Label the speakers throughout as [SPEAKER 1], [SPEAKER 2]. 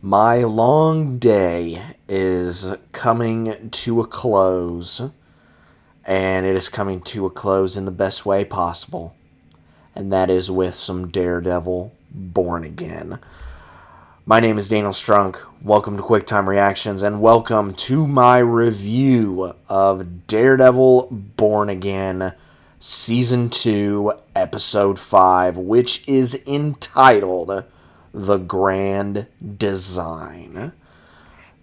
[SPEAKER 1] My long day is coming to a close, and it is coming to a close in the best way possible, and that is with some Daredevil Born Again. My name is Daniel Strunk. Welcome to QuickTime Reactions, and welcome to my review of Daredevil Born Again Season 2, Episode 5, which is entitled The Grand Design.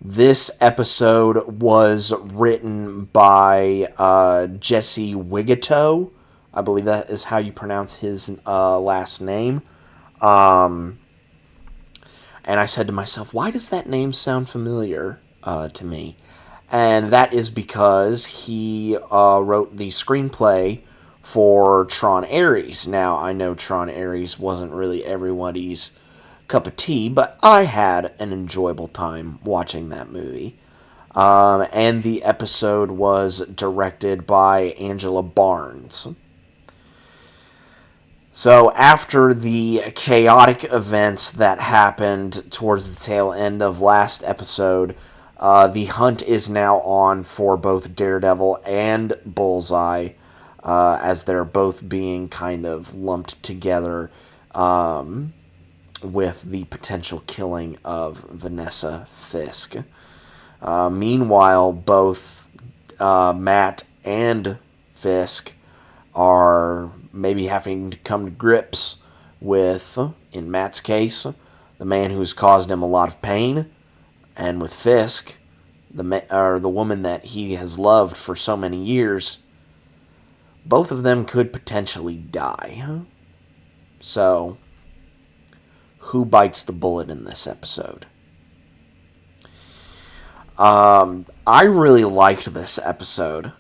[SPEAKER 1] This episode was written by Jesse Wigato. I believe that is how you pronounce his last name. And I said to myself, why does that name sound familiar to me? And that is because he wrote the screenplay for Tron Ares. Now, I know Tron Ares wasn't really everybody's cup of tea, but I had an enjoyable time watching that movie. And the episode was directed by Angela Barnes. So after the chaotic events that happened towards the tail end of last episode, the hunt is now on for both Daredevil and Bullseye, as they're both being kind of lumped together with the potential killing of Vanessa Fisk. Meanwhile, both Matt and Fisk are maybe having to come to grips with, in Matt's case, the man who's caused him a lot of pain, and with Fisk, the woman that he has loved for so many years. Both of them could potentially die. So, who bites the bullet in this episode? I really liked this episode.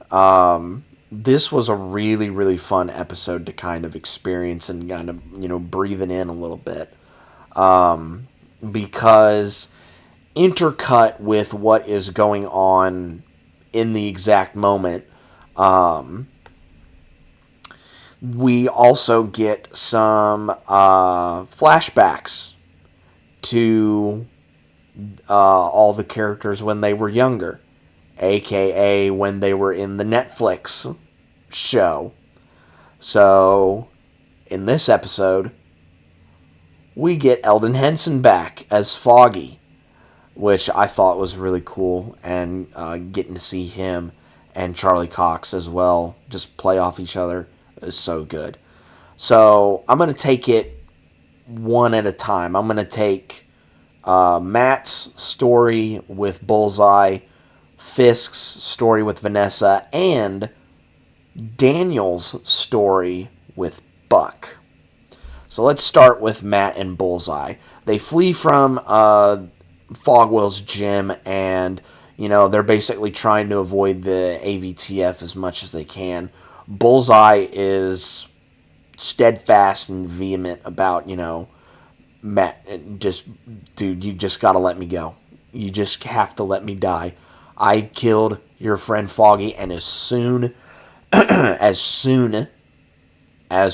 [SPEAKER 1] This was a really, really fun episode to kind of experience and kind of, breathe it in a little bit. Because intercut with what is going on in the exact moment, we also get some flashbacks to all the characters when they were younger, aka when they were in the Netflix show. So, in this episode, we get Eldon Henson back as Foggy, which I thought was really cool, and getting to see him and Charlie Cox as well just play off each other is so good. So, I'm going to take it one at a time. I'm going to take Matt's story with Bullseye, Fisk's story with Vanessa, and Daniel's story with Buck. So let's start with Matt and Bullseye. They flee from Fogwell's gym, and they're basically trying to avoid the AVTF as much as they can. Bullseye is steadfast and vehement about, Matt, dude, you just gotta let me go. You just have to let me die. I killed your friend Foggy, and as soon as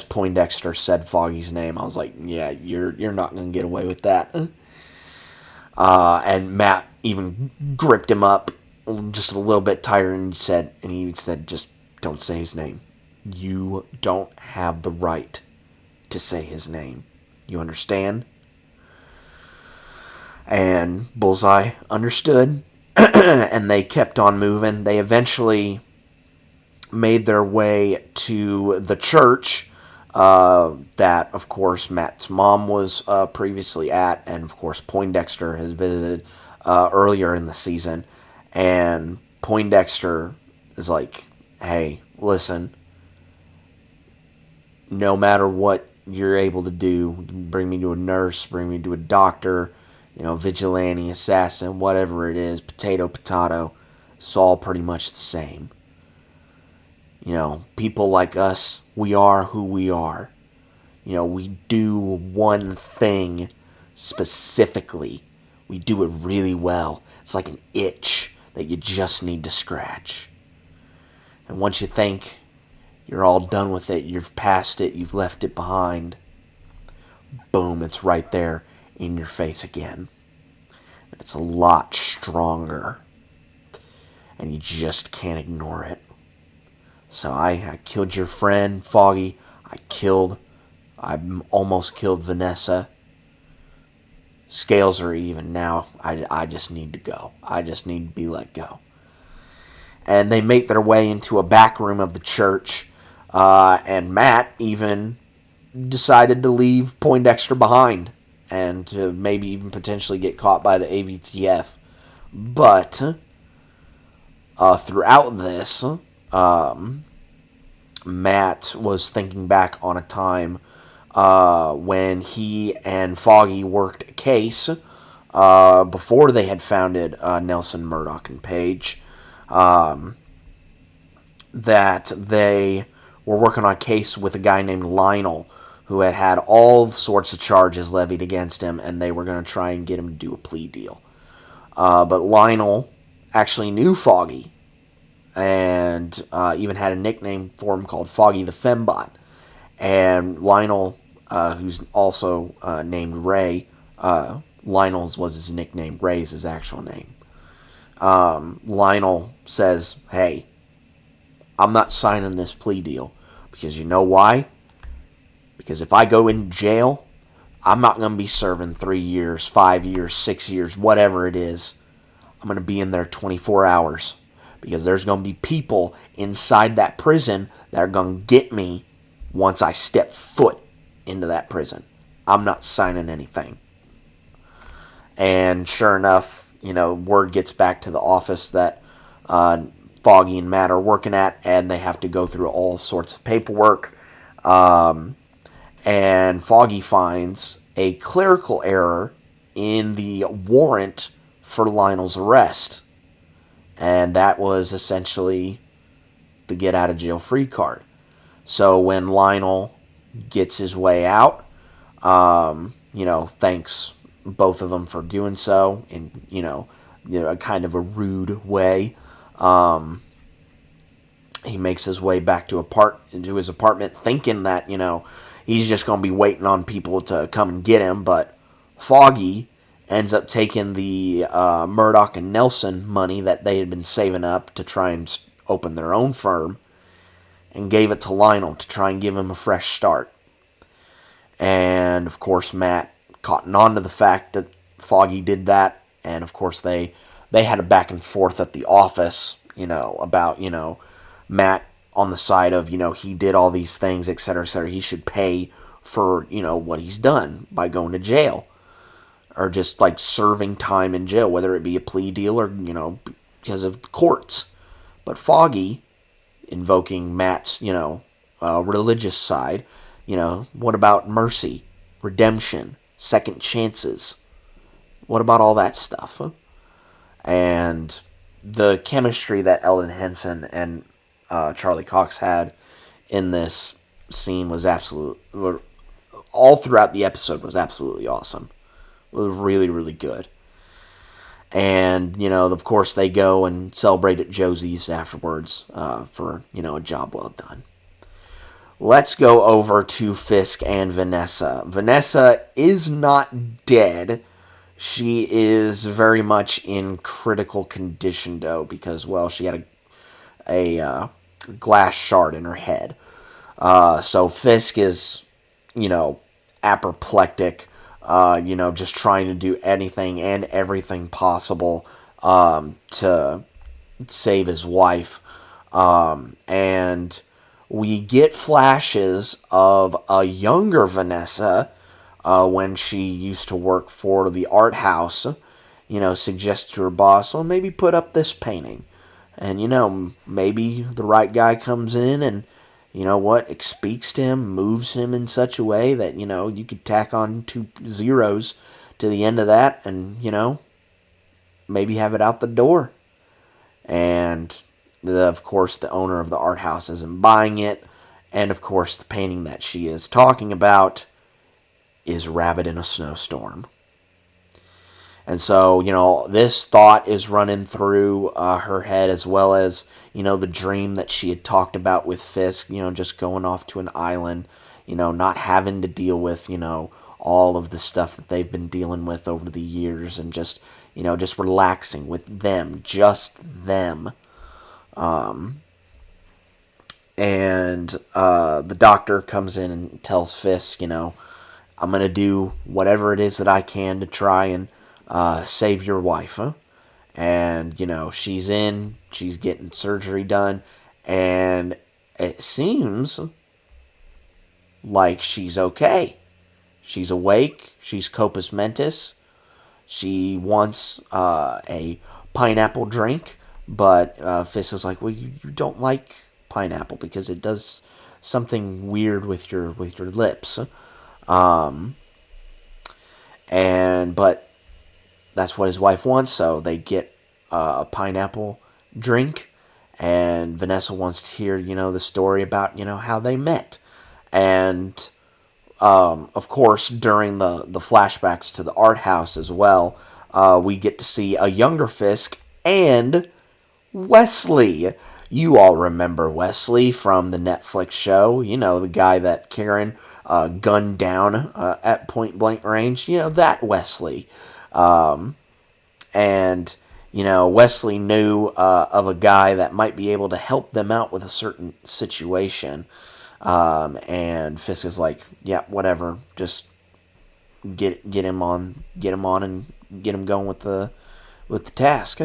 [SPEAKER 1] Poindexter said Foggy's name, I was like, yeah, you're not gonna get away with that. And Matt even gripped him up just a little bit tighter, and he said, just don't say his name. You don't have the right to say his name. You understand? And Bullseye understood, and they kept on moving. They eventually made their way to the church that, of course, Matt's mom was previously at, and, of course, Poindexter has visited earlier in the season. And Poindexter is like, hey, listen, no matter what you're able to do, bring me to a nurse, bring me to a doctor, vigilante, assassin, whatever it is, potato, it's all pretty much the same. People like us, we are who we are. We do one thing specifically. We do it really well. It's like an itch that you just need to scratch. And once you think you're all done with it, you've passed it, you've left it behind, boom, it's right there in your face again. It's a lot stronger. And you just can't ignore it. So I killed your friend, Foggy. I almost killed Vanessa. Scales are even now. I just need to go. I just need to be let go. And they make their way into a back room of the church. And Matt even decided to leave Poindexter behind. And to maybe even potentially get caught by the AVTF. But throughout this, Matt was thinking back on a time when he and Foggy worked a case before they had founded Nelson, Murdoch, and Page, that they were working on a case with a guy named Lionel, who had all sorts of charges levied against him, and they were going to try and get him to do a plea deal. But Lionel actually knew Foggy, and even had a nickname for him called Foggy the Fembot. And Lionel, who's also named Ray, Lionel's was his nickname, Ray's his actual name. Lionel says, hey, I'm not signing this plea deal, because you know why? Because if I go in jail, I'm not going to be serving 3 years, 5 years, 6 years, whatever it is. I'm going to be in there 24 hours. Because there's going to be people inside that prison that are going to get me once I step foot into that prison. I'm not signing anything. And sure enough, word gets back to the office that Foggy and Matt are working at, and they have to go through all sorts of paperwork. And Foggy finds a clerical error in the warrant for Lionel's arrest. And that was essentially the get out of jail free card. So when Lionel gets his way out, thanks both of them for doing so in, a kind of a rude way. He makes his way back to his apartment thinking that, he's just going to be waiting on people to come and get him. But Foggy ends up taking the Murdoch and Nelson money that they had been saving up to try and open their own firm, and gave it to Lionel to try and give him a fresh start. And, of course, Matt cottoned on to the fact that Foggy did that, and, of course, they had a back and forth at the office, about, Matt on the side of, he did all these things, etc., etc. He should pay for, what he's done by going to jail. Or just, serving time in jail, whether it be a plea deal or, because of the courts. But Foggy, invoking Matt's, religious side, what about mercy, redemption, second chances? What about all that stuff? And the chemistry that Ellen Henson and Charlie Cox had in this scene was all throughout the episode was absolutely awesome. It was really, really good. And, of course, they go and celebrate at Josie's afterwards for, a job well done. Let's go over to Fisk and Vanessa. Vanessa is not dead. She is very much in critical condition, though, because, she had a glass shard in her head. So Fisk is, apoplectic. Just trying to do anything and everything possible to save his wife. And we get flashes of a younger Vanessa when she used to work for the art house, suggests to her boss, well, maybe put up this painting. And, maybe the right guy comes in and, speaks to him, moves him in such a way that, you could tack on 2 zeros to the end of that and, maybe have it out the door. And, of course, the owner of the art house isn't buying it. And, of course, the painting that she is talking about is Rabbit in a Snowstorm. And so, this thought is running through her head, as well as, the dream that she had talked about with Fisk, just going off to an island, not having to deal with, all of the stuff that they've been dealing with over the years, and just, just relaxing with them, just them. And the doctor comes in and tells Fisk, I'm going to do whatever it is that I can to try and save your wife. Huh? And, she's getting surgery done, and it seems like she's okay. She's awake. She's compos mentis. She wants a pineapple drink, but Fisk is like, well, you don't like pineapple because it does something weird with your lips. But that's what his wife wants, so they get a pineapple drink, and Vanessa wants to hear, the story about, how they met. And, of course, during the flashbacks to the art house as well, we get to see a younger Fisk and Wesley. You all remember Wesley from the Netflix show, the guy that Karen gunned down at point blank range, that Wesley. And, Wesley knew of a guy that might be able to help them out with a certain situation. And Fisk is like, yeah, whatever, just get him on and get him going with the task.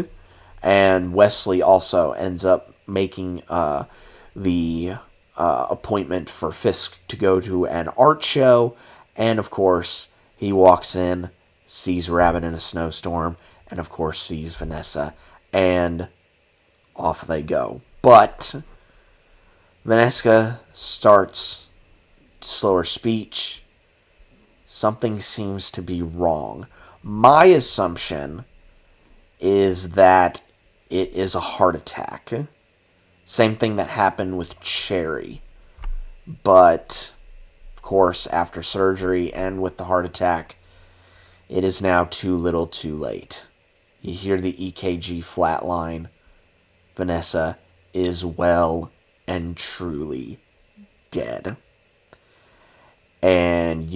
[SPEAKER 1] And Wesley also ends up making the appointment for Fisk to go to an art show, and of course he walks in, sees Rabbit in a snowstorm, and of course sees Vanessa, and off they go. But Vanessa starts to slow her speech. Something seems to be wrong. My assumption is that it is a heart attack. Same thing that happened with Cherry. But, of course, after surgery and with the heart attack, it is now too little too late. You hear the EKG flatline. Vanessa is well and truly dead. And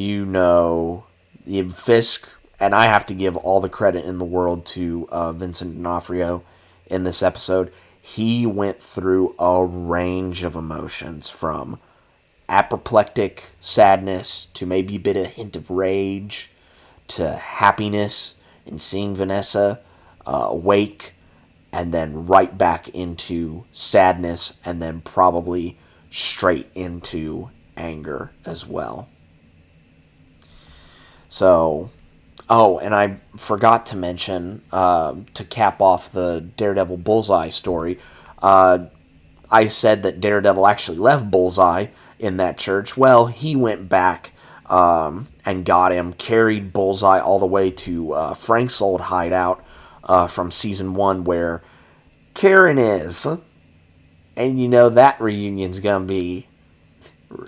[SPEAKER 1] Fisk, and I have to give all the credit in the world to Vincent D'Onofrio in this episode. He went through a range of emotions, from apoplectic sadness to maybe a bit of hint of rage to happiness in seeing Vanessa awake, and then right back into sadness, and then probably straight into anger as well. So, and I forgot to mention, to cap off the Daredevil Bullseye story, I said that Daredevil actually left Bullseye in that church. Well, he went back and got him, carried Bullseye all the way to Frank's old hideout from Season 1, where Karen is. And that reunion's going to be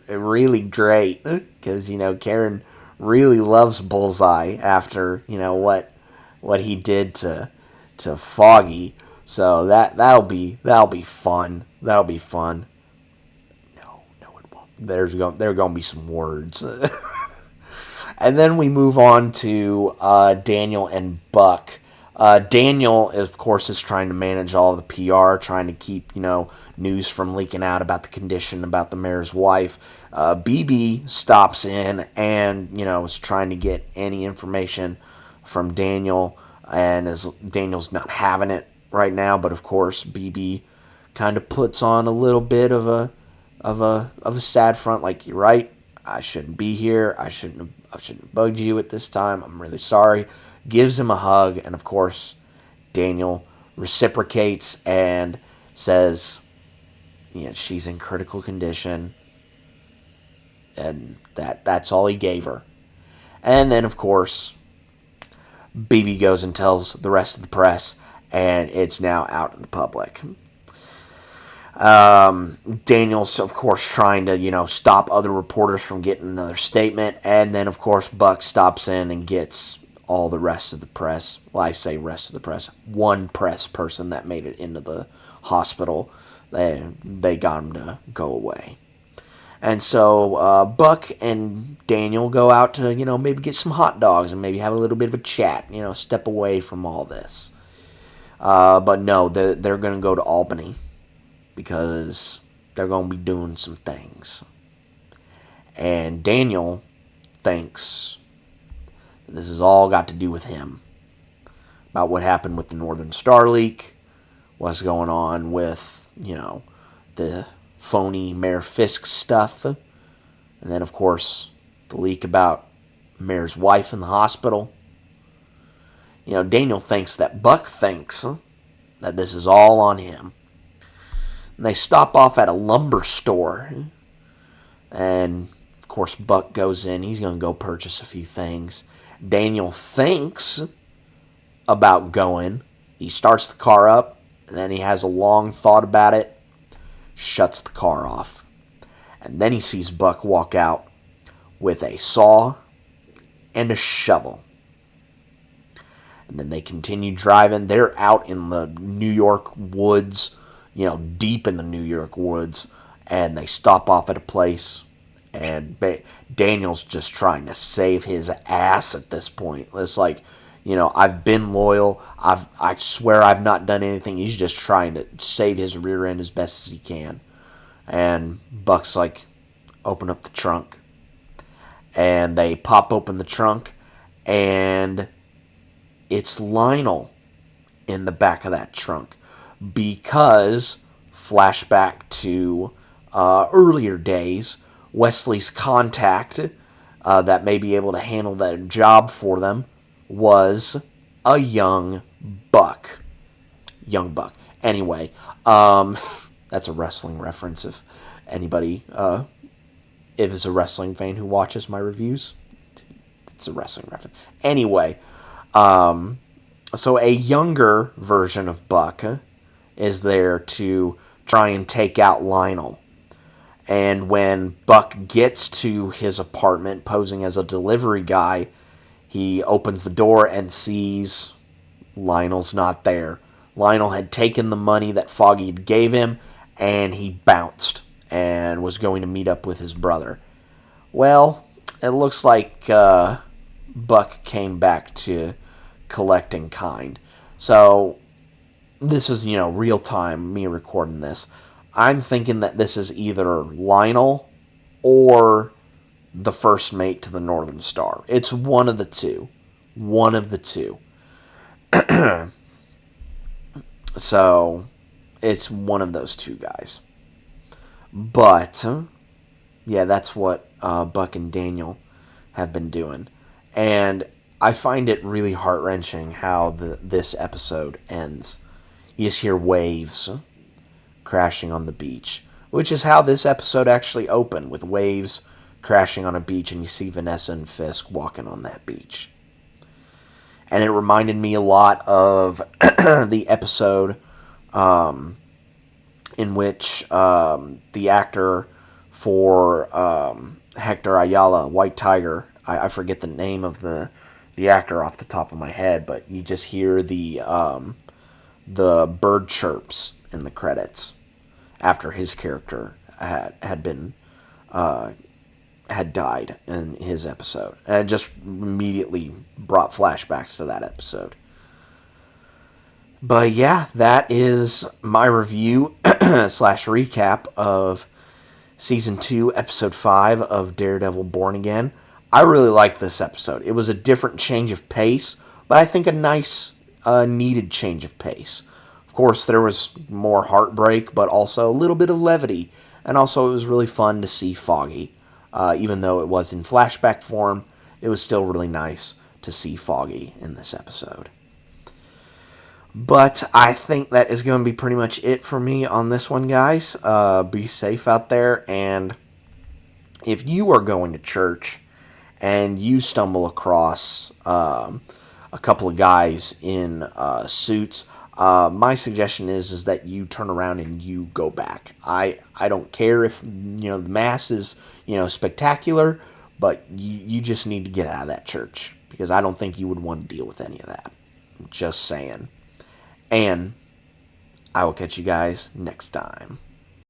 [SPEAKER 1] really great, because, Karen really loves Bullseye after, what he did to Foggy. So that'll be fun. That'll be fun. No, it won't. There are going to be some words. And then we move on to Daniel and Buck. Daniel, of course, is trying to manage all the PR, trying to keep, news from leaking out about the condition, about the mayor's wife. BB stops in and, is trying to get any information from Daniel, and Daniel's not having it right now. But of course, BB kind of puts on a little bit of a sad front, like, you're right, I shouldn't be here. I shouldn't have bugged you at this time. I'm really sorry. Gives him a hug, and of course, Daniel reciprocates and says, she's in critical condition, and that's all he gave her. And then, of course, BB goes and tells the rest of the press, and it's now out in the public. Daniel's, of course, trying to, stop other reporters from getting another statement, and then, of course, Buck stops in and gets all the rest of the press. Well, I say rest of the press. One press person that made it into the hospital. They got him to go away. And so Buck and Daniel go out to, maybe get some hot dogs and maybe have a little bit of a chat, step away from all this. But no, they're going to go to Albany because they're going to be doing some things. And Daniel thinks this has all got to do with him. About what happened with the Northern Star leak, what's going on with, the phony Mayor Fisk stuff. And then, of course, the leak about Mayor's wife in the hospital. Daniel thinks that Buck thinks that this is all on him. And they stop off at a lumber store. And, of course, Buck goes in. He's going to go purchase a few things. Daniel thinks about going. He starts the car up. And then he has a long thought about it. Shuts the car off. And then he sees Buck walk out with a saw and a shovel. And then they continue driving. They're out in the New York woods, deep in the New York woods. And they stop off at a place. And Daniel's just trying to save his ass at this point. It's like, I've been loyal. I swear I've not done anything. He's just trying to save his rear end as best as he can. And Buck's like, open up the trunk. And they pop open the trunk. And it's Lionel in the back of that trunk. Because, flashback to earlier days, Wesley's contact that may be able to handle that job for them was a young Buck. Young Buck. Anyway, that's a wrestling reference if anybody, if it's a wrestling fan who watches my reviews. It's a wrestling reference. Anyway, so a younger version of Buck is there to try and take out Lionel. And when Buck gets to his apartment posing as a delivery guy, he opens the door and sees Lionel's not there. Lionel had taken the money that Foggy gave him, and he bounced and was going to meet up with his brother. Well, it looks like Buck came back to collect in kind. So this is, real time, me recording this. I'm thinking that this is either Lionel or the first mate to the Northern Star. It's one of the two. One of the two. So, it's one of those two guys. But, yeah, that's what Buck and Daniel have been doing. And I find it really heart-wrenching how this episode ends. You just hear waves crashing on the beach, which is how this episode actually opened, with waves crashing on a beach, and you see Vanessa and Fisk walking on that beach. And it reminded me a lot of the episode in which the actor for Hector Ayala, White Tiger, I forget the name of the actor off the top of my head, but you just hear the bird chirps in the credits after his character had died in his episode. And it just immediately brought flashbacks to that episode. But yeah, that is my review / recap of Season 2, Episode 5 of Daredevil Born Again. I really liked this episode. It was a different change of pace, but I think a nice, needed change of pace. Of course, there was more heartbreak, but also a little bit of levity. And also, it was really fun to see Foggy. Even though it was in flashback form, it was still really nice to see Foggy in this episode. But I think that is going to be pretty much it for me on this one, guys. Be safe out there, and if you are going to church and you stumble across a couple of guys in suits, my suggestion is that you turn around and you go back. I don't care if the mass is spectacular, but you just need to get out of that church, because I don't think you would want to deal with any of that. Just saying. And I will catch you guys next time.